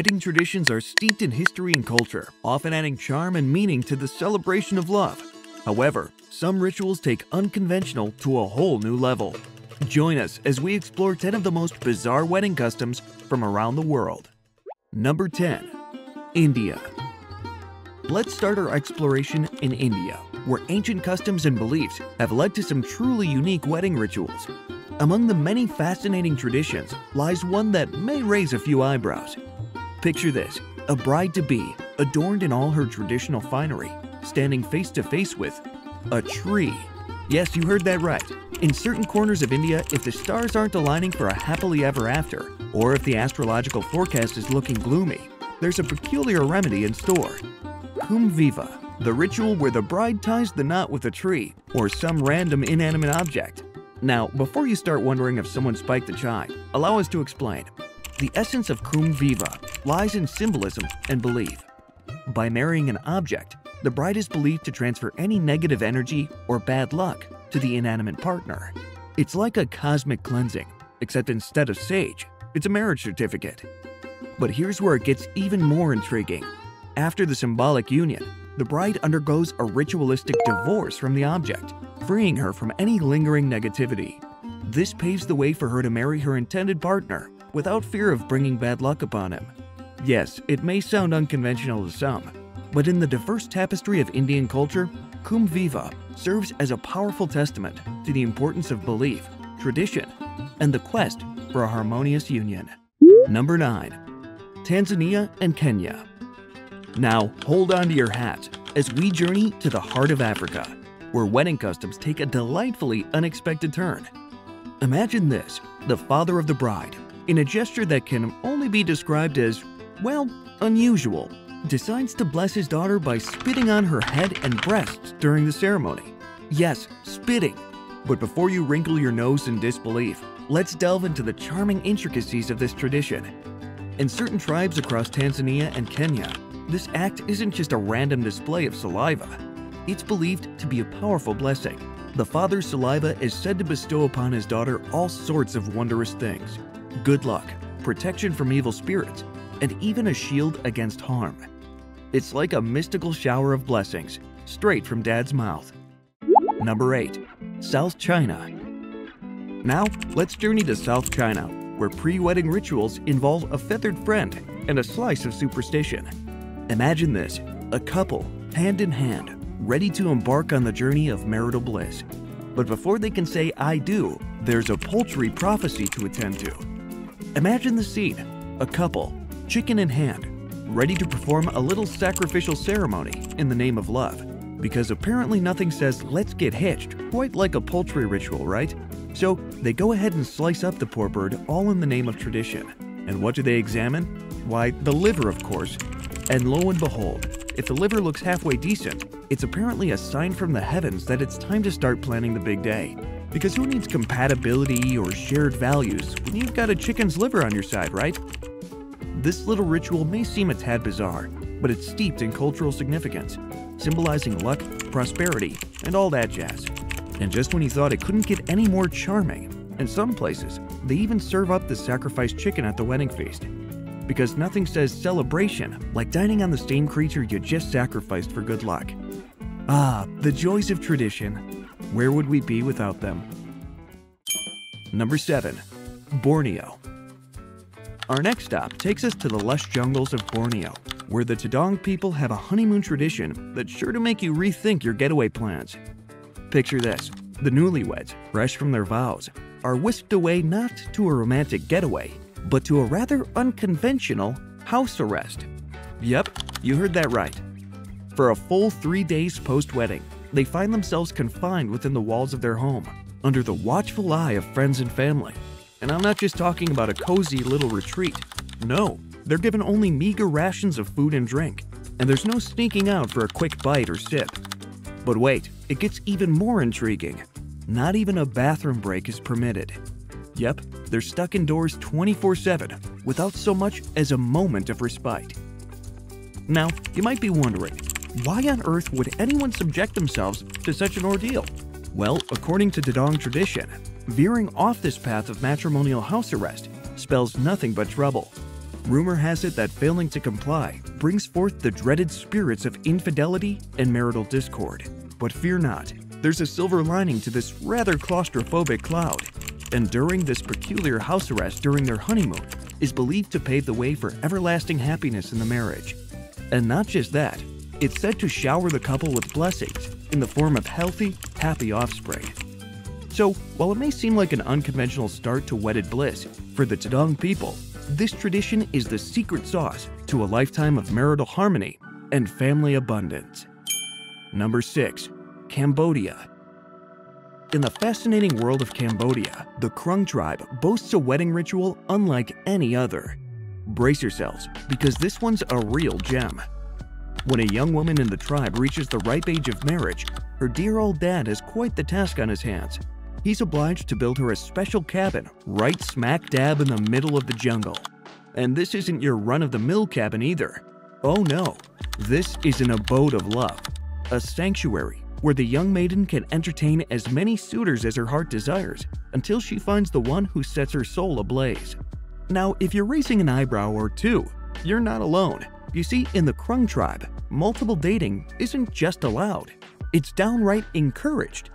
Wedding traditions are steeped in history and culture, often adding charm and meaning to the celebration of love. However, some rituals take unconventional to a whole new level. Join us as we explore 10 of the most bizarre wedding customs from around the world. Number 10. India. Let's start our exploration in India, where ancient customs and beliefs have led to some truly unique wedding rituals. Among the many fascinating traditions lies one that may raise a few eyebrows. Picture this, a bride-to-be, adorned in all her traditional finery, standing face-to-face with a tree. Yes, you heard that right. In certain corners of India, if the stars aren't aligning for a happily ever after, or if the astrological forecast is looking gloomy, there's a peculiar remedy in store. Kumbh Viva, the ritual where the bride ties the knot with a tree or some random inanimate object. Now, before you start wondering if someone spiked the chime, allow us to explain. The essence of Kumbh Viva lies in symbolism and belief. By marrying an object, the bride is believed to transfer any negative energy or bad luck to the inanimate partner. It's like a cosmic cleansing, except instead of sage, it's a marriage certificate. But here's where it gets even more intriguing. After the symbolic union, the bride undergoes a ritualistic divorce from the object, freeing her from any lingering negativity. This paves the way for her to marry her intended partner without fear of bringing bad luck upon him. Yes, it may sound unconventional to some, but in the diverse tapestry of Indian culture, Kumbh Viva serves as a powerful testament to the importance of belief, tradition, and the quest for a harmonious union. Number 9. Tanzania and Kenya. Now, hold on to your hats as we journey to the heart of Africa, where wedding customs take a delightfully unexpected turn. Imagine this, the father of the bride, in a gesture that can only be described as, well, unusual, decides to bless his daughter by spitting on her head and breasts during the ceremony. Yes, spitting. But before you wrinkle your nose in disbelief, let's delve into the charming intricacies of this tradition. In certain tribes across Tanzania and Kenya, this act isn't just a random display of saliva. It's believed to be a powerful blessing. The father's saliva is said to bestow upon his daughter all sorts of wondrous things: good luck, protection from evil spirits, and even a shield against harm. It's like a mystical shower of blessings, straight from Dad's mouth. Number 8. South China. Now, let's journey to South China, where pre-wedding rituals involve a feathered friend and a slice of superstition. Imagine this, a couple, hand in hand, ready to embark on the journey of marital bliss. But before they can say "I do," there's a poultry prophecy to attend to. Imagine the scene, a couple, chicken in hand, ready to perform a little sacrificial ceremony in the name of love. Because apparently nothing says "let's get hitched" quite like a poultry ritual, right? So they go ahead and slice up the poor bird, all in the name of tradition. And what do they examine? Why, the liver, of course. And lo and behold, if the liver looks halfway decent, it's apparently a sign from the heavens that it's time to start planning the big day. Because who needs compatibility or shared values when you've got a chicken's liver on your side, right? This little ritual may seem a tad bizarre, but it's steeped in cultural significance, symbolizing luck, prosperity, and all that jazz. And just when you thought it couldn't get any more charming, in some places, they even serve up the sacrificed chicken at the wedding feast. Because nothing says celebration like dining on the same creature you just sacrificed for good luck. Ah, the joys of tradition. Where would we be without them? Number 7. Borneo. Our next stop takes us to the lush jungles of Borneo, where the Tudong people have a honeymoon tradition that's sure to make you rethink your getaway plans. Picture this, the newlyweds, fresh from their vows, are whisked away not to a romantic getaway, but to a rather unconventional house arrest. Yep, you heard that right. For a full 3 days post-wedding, they find themselves confined within the walls of their home, under the watchful eye of friends and family. And I'm not just talking about a cozy little retreat. No, they're given only meager rations of food and drink, and there's no sneaking out for a quick bite or sip. But wait, it gets even more intriguing. Not even a bathroom break is permitted. Yep, they're stuck indoors 24/7 without so much as a moment of respite. Now, you might be wondering, why on earth would anyone subject themselves to such an ordeal? Well, according to Tudong tradition, veering off this path of matrimonial house arrest spells nothing but trouble. Rumor has it that failing to comply brings forth the dreaded spirits of infidelity and marital discord. But fear not, there's a silver lining to this rather claustrophobic cloud. Enduring this peculiar house arrest during their honeymoon is believed to pave the way for everlasting happiness in the marriage. And not just that, it's said to shower the couple with blessings in the form of healthy, happy offspring. So, while it may seem like an unconventional start to wedded bliss, for the Tudong people, this tradition is the secret sauce to a lifetime of marital harmony and family abundance. Number 6. Cambodia. In the fascinating world of Cambodia, the Krung tribe boasts a wedding ritual unlike any other. Brace yourselves, because this one's a real gem. When a young woman in the tribe reaches the ripe age of marriage, her dear old dad has quite the task on his hands. He's obliged to build her a special cabin right smack dab in the middle of the jungle. And this isn't your run-of-the-mill cabin either. Oh no, this is an abode of love, a sanctuary where the young maiden can entertain as many suitors as her heart desires until she finds the one who sets her soul ablaze. Now, if you're raising an eyebrow or two, you're not alone. You see, in the Krung tribe, multiple dating isn't just allowed, it's downright encouraged.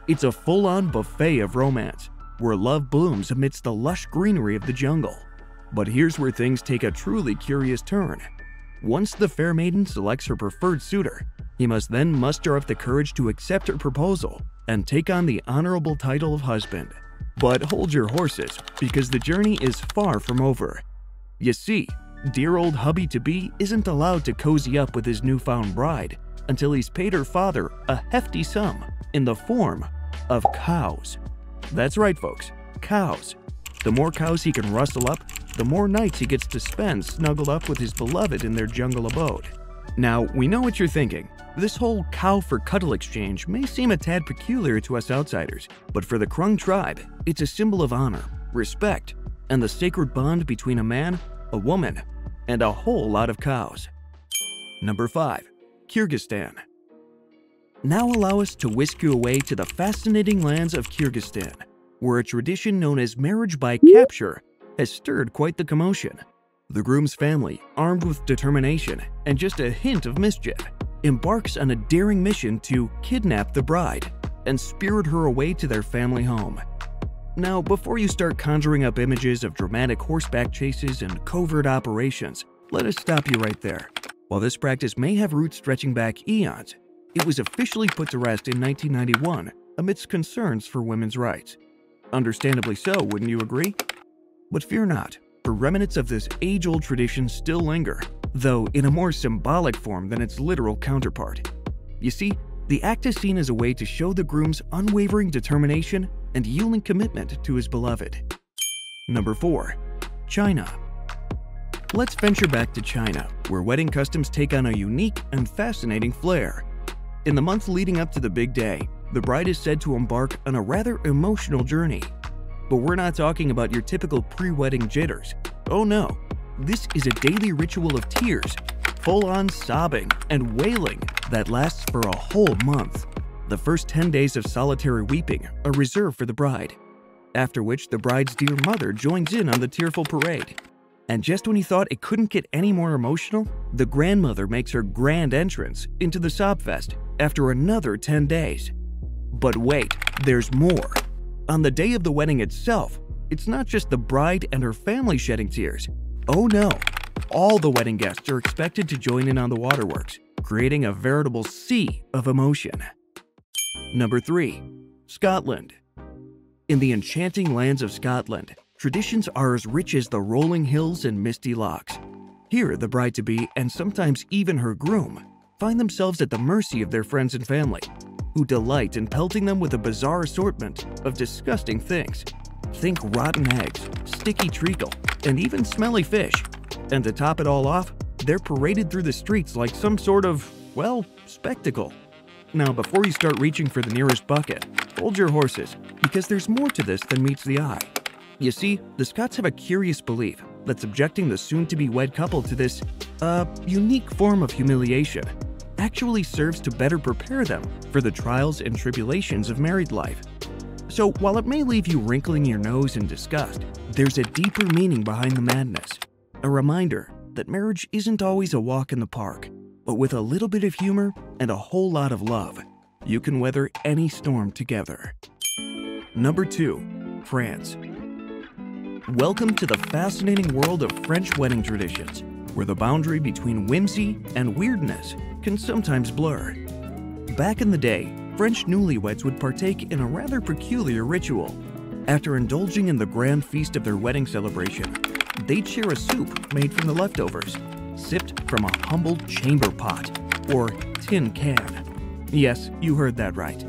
It's a full-on buffet of romance, where love blooms amidst the lush greenery of the jungle. But here's where things take a truly curious turn. Once the fair maiden selects her preferred suitor, he must then muster up the courage to accept her proposal and take on the honorable title of husband. But hold your horses, because the journey is far from over. You see, dear old hubby-to-be isn't allowed to cozy up with his newfound bride until he's paid her father a hefty sum in the form of cows. That's right, folks, cows. The more cows he can rustle up, the more nights he gets to spend snuggled up with his beloved in their jungle abode. Now, we know what you're thinking. This whole cow for cuddle exchange may seem a tad peculiar to us outsiders, but for the Krung tribe, it's a symbol of honor, respect, and the sacred bond between a man, a woman, and a whole lot of cows. Number 5. Kyrgyzstan. Now allow us to whisk you away to the fascinating lands of Kyrgyzstan, where a tradition known as marriage by capture has stirred quite the commotion. The groom's family, armed with determination and just a hint of mischief, embarks on a daring mission to kidnap the bride and spirit her away to their family home. Now, before you start conjuring up images of dramatic horseback chases and covert operations, let us stop you right there. While this practice may have roots stretching back eons, it was officially put to rest in 1991 amidst concerns for women's rights. Understandably so, wouldn't you agree? But fear not, for remnants of this age-old tradition still linger, though in a more symbolic form than its literal counterpart. You see, the act is seen as a way to show the groom's unwavering determination and yielding commitment to his beloved. Number 4. China. Let's venture back to China, where wedding customs take on a unique and fascinating flair. In the month leading up to the big day, the bride is said to embark on a rather emotional journey. But we're not talking about your typical pre-wedding jitters. Oh no, this is a daily ritual of tears, full-on sobbing and wailing that lasts for a whole month. The first 10 days of solitary weeping are reserved for the bride, after which the bride's dear mother joins in on the tearful parade. And just when you thought it couldn't get any more emotional, the grandmother makes her grand entrance into the sob fest after another 10 days. But wait, there's more. On the day of the wedding itself, it's not just the bride and her family shedding tears. Oh no, all the wedding guests are expected to join in on the waterworks, creating a veritable sea of emotion. Number 3. Scotland. In the enchanting lands of Scotland, traditions are as rich as the rolling hills and misty lochs. Here, the bride-to-be and sometimes even her groom find themselves at the mercy of their friends and family, who delight in pelting them with a bizarre assortment of disgusting things. Think rotten eggs, sticky treacle, and even smelly fish. And to top it all off, they're paraded through the streets like some sort of, well, spectacle. Now, before you start reaching for the nearest bucket, hold your horses, because there's more to this than meets the eye. You see, the Scots have a curious belief that subjecting the soon-to-be wed couple to this, unique form of humiliation actually serves to better prepare them for the trials and tribulations of married life. So while it may leave you wrinkling your nose in disgust, there's a deeper meaning behind the madness. A reminder that marriage isn't always a walk in the park, but with a little bit of humor and a whole lot of love, you can weather any storm together. Number 2. France. Welcome to the fascinating world of French wedding traditions, where the boundary between whimsy and weirdness can sometimes blur. Back in the day, French newlyweds would partake in a rather peculiar ritual. After indulging in the grand feast of their wedding celebration, they'd share a soup made from the leftovers, sipped from a humble chamber pot, or tin can. Yes, you heard that right.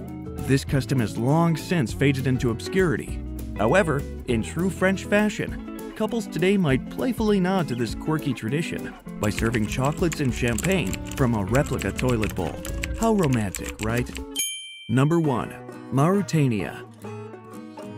This custom has long since faded into obscurity. However, in true French fashion, couples today might playfully nod to this quirky tradition by serving chocolates and champagne from a replica toilet bowl. How romantic, right? Number 1. Mauritania.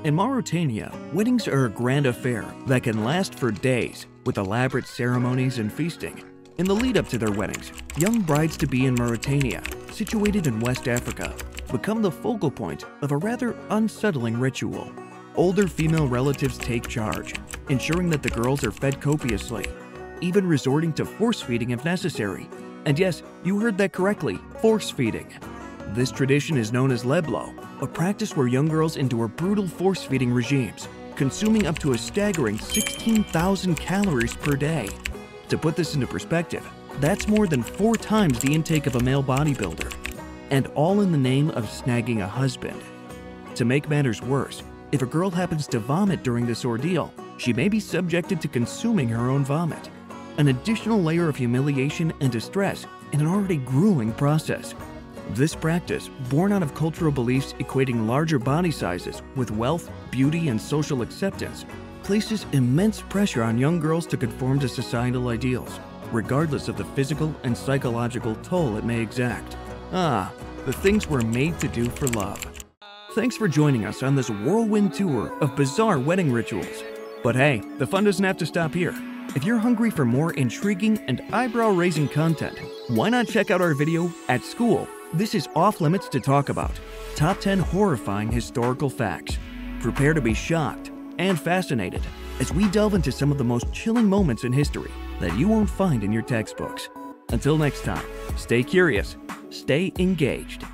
In Mauritania, weddings are a grand affair that can last for days, with elaborate ceremonies and feasting. In the lead-up to their weddings, young brides-to-be in Mauritania, situated in West Africa, become the focal point of a rather unsettling ritual. Older female relatives take charge, ensuring that the girls are fed copiously, even resorting to force-feeding if necessary. And yes, you heard that correctly, force-feeding. This tradition is known as leblo, a practice where young girls endure brutal force-feeding regimes, consuming up to a staggering 16,000 calories per day. To put this into perspective, that's more than 4 times the intake of a male bodybuilder. And all in the name of snagging a husband. To make matters worse, if a girl happens to vomit during this ordeal, she may be subjected to consuming her own vomit. An additional layer of humiliation and distress in an already grueling process. This practice, born out of cultural beliefs equating larger body sizes with wealth, beauty, and social acceptance, places immense pressure on young girls to conform to societal ideals, regardless of the physical and psychological toll it may exact. The things we're made to do for love. Thanks for joining us on this whirlwind tour of bizarre wedding rituals. But hey, the fun doesn't have to stop here. If you're hungry for more intriguing and eyebrow-raising content, why not check out our video, At School, This is Off Limits to Talk About, Top 10 Horrifying Historical Facts. Prepare to be shocked and fascinated as we delve into some of the most chilling moments in history that you won't find in your textbooks. Until next time, stay curious, stay engaged.